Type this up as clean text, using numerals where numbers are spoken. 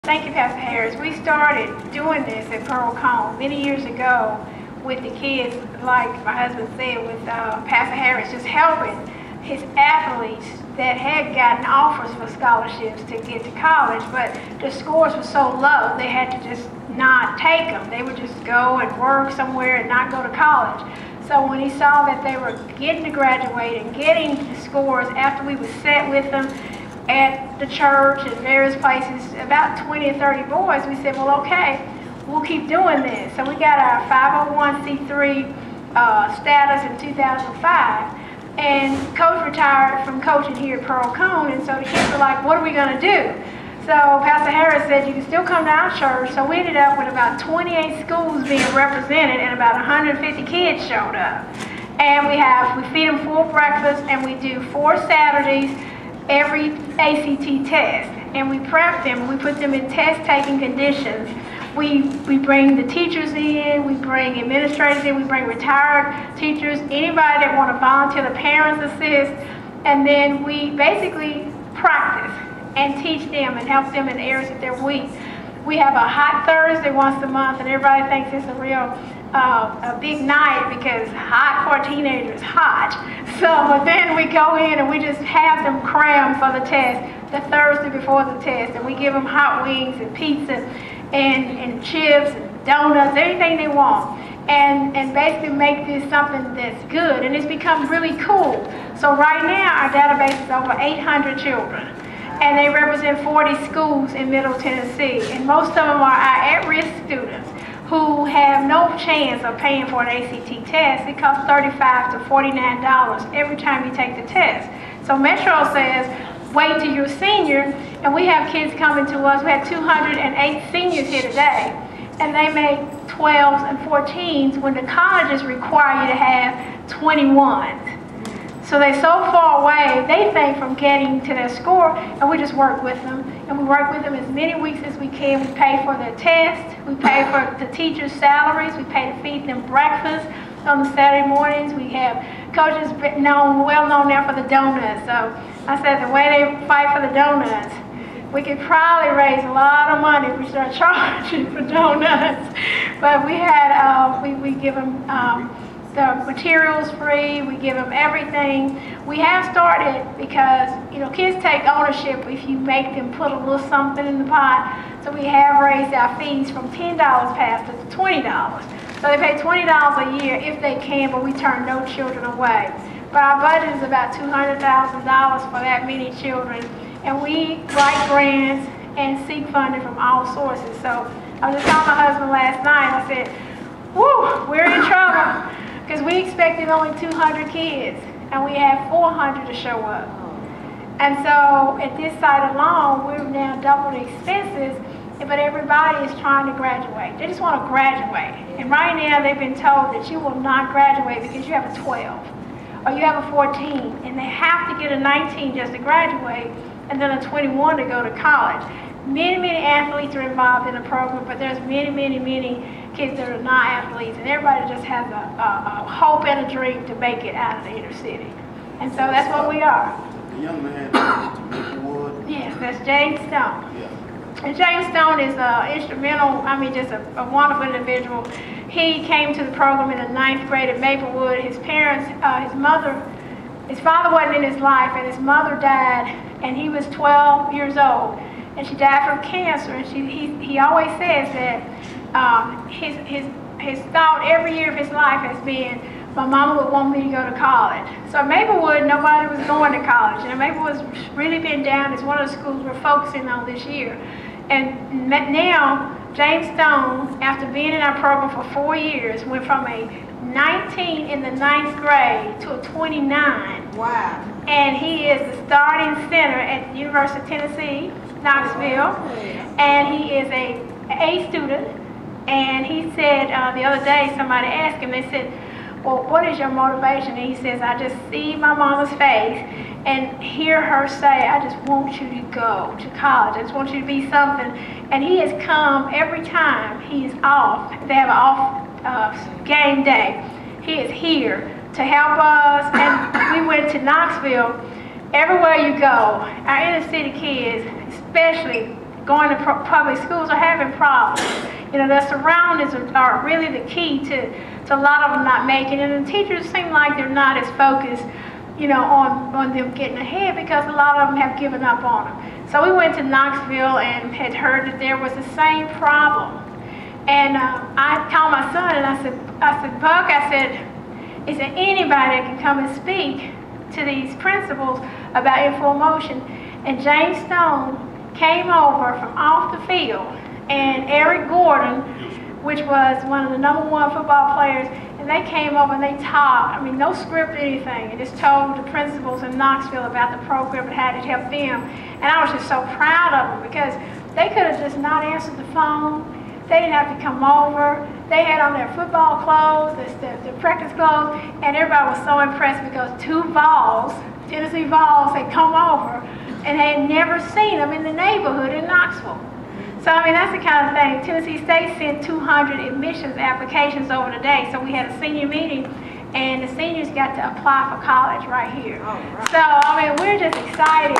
Thank you, Pastor Harris. We started doing this at Pearl Cone many years ago with the kids, like my husband said, with Pastor Harris, just helping his athletes that had gotten offers for scholarships to get to college, but the scores were so low, they had to just not take them. They would just go and work somewhere and not go to college. So when he saw that they were getting to graduate and getting the scores after we would sit with them at the church and various places, about 20 or 30 boys, we said, well, okay, we'll keep doing this. So we got our 501c3 status in 2005, and Coach retired from coaching here at Pearl Cone, and so the kids were like, what are we going to do? So Pastor Harris said, you can still come to our church. So we ended up with about 28 schools being represented, and about 150 kids showed up. And we feed them full breakfast, and we do 4 Saturdays every ACT test, and we prep them. We put them in test-taking conditions. We bring the teachers in, we bring administrators in, we bring retired teachers, anybody that want to volunteer, the parents assist, and then we basically practice and teach them and help them in areas that they're weak. We have a hot Thursday once a month, and everybody thinks it's a real a big night because hot for a teenager is hot. So, but then we go in and we just have them cram for the test the Thursday before the test, and we give them hot wings and pizza and chips and donuts, anything they want, and basically make this something that's good, and it's become really cool. So right now our database is over 800 children, and they represent 40 schools in Middle Tennessee, and most of them are our at-risk students who have no chance of paying for an ACT test. It costs $35 to $49 every time you take the test. So Metro says, wait till you're a senior, and we have kids coming to us. We had 208 seniors here today, and they make 12s and 14s when the colleges require you to have 21s. So they're so far away, they think, from getting to their score, and we just work with them. And we work with them as many weeks as we can. We pay for their tests, we pay for the teachers' salaries, we pay to feed them breakfast on the Saturday mornings. We have coaches well known now for the donuts. So I said the way they fight for the donuts, we could probably raise a lot of money if we start charging for donuts. But we had, we give them the materials free, we give them everything. We have started because, you know, kids take ownership if you make them put a little something in the pot. So we have raised our fees from $10 pastor to $20. So they pay $20 a year if they can, but we turn no children away. But our budget is about $200,000 for that many children, and we write grants and seek funding from all sources. So I was just telling my husband last night, I said, whew, we're in trouble. Because we expected only 200 kids, and we had 400 to show up. And so at this site alone, we've now doubled the expenses, but everybody is trying to graduate. They just want to graduate. And right now they've been told that you will not graduate because you have a 12, or you have a 14, and they have to get a 19 just to graduate, and then a 21 to go to college. Many, many athletes are involved in the program, but there's many, many, many kids that are not athletes, and everybody just has a hope and a dream to make it out of the inner city. And so that's what we are. The young man to Maplewood. Yes, that's James Stone. Yeah. And James Stone is instrumental, I mean, just a wonderful individual. He came to the program in the 9th grade at Maplewood. His parents, his father wasn't in his life, and his mother died, and he was 12 years old. And she died from cancer, and he always says that his thought every year of his life has been, my mama would want me to go to college. So at Maplewood, nobody was going to college. And Maplewood's really been down. It's one of the schools we're focusing on this year. And now, James Stone, after being in our program for 4 years, went from a 19 in the 9th grade to a 29. Wow. And he is the starting center at the University of Tennessee, Knoxville. And he is a student. And he said the other day, somebody asked him, they said, well, what is your motivation? And he says, I just see my mama's face and hear her say, I just want you to go to college. I just want you to be something. And he has come every time he is off. They have an off game day. He is here to help us. And we went to Knoxville. Everywhere you go, our inner city kids, especially going to public schools are having problems. You know, their surroundings are really the key to a lot of them not making it, and the teachers seem like they're not as focused, you know, on them getting ahead, because a lot of them have given up on them. So we went to Knoxville and had heard that there was the same problem. And I called my son and I said, Buck, I said, is there anybody that can come and speak to these principals about info motion? And James Stone came over from off the field, and Eric Gordon, which was one of the #1 football players, and they came over and they talked. I mean, no script or anything. They just told the principals in Knoxville about the program and how it helped them. And I was just so proud of them, because they could have just not answered the phone. They didn't have to come over. They had on their football clothes, their practice clothes, and everybody was so impressed because 2 Vols, Tennessee Vols, had come over and they had never seen them in the neighborhood in Knoxville. So, I mean, that's the kind of thing. Tennessee State sent 200 admissions applications over today. So we had a senior meeting, and the seniors got to apply for college right here. Oh, right. So, I mean, we're just excited.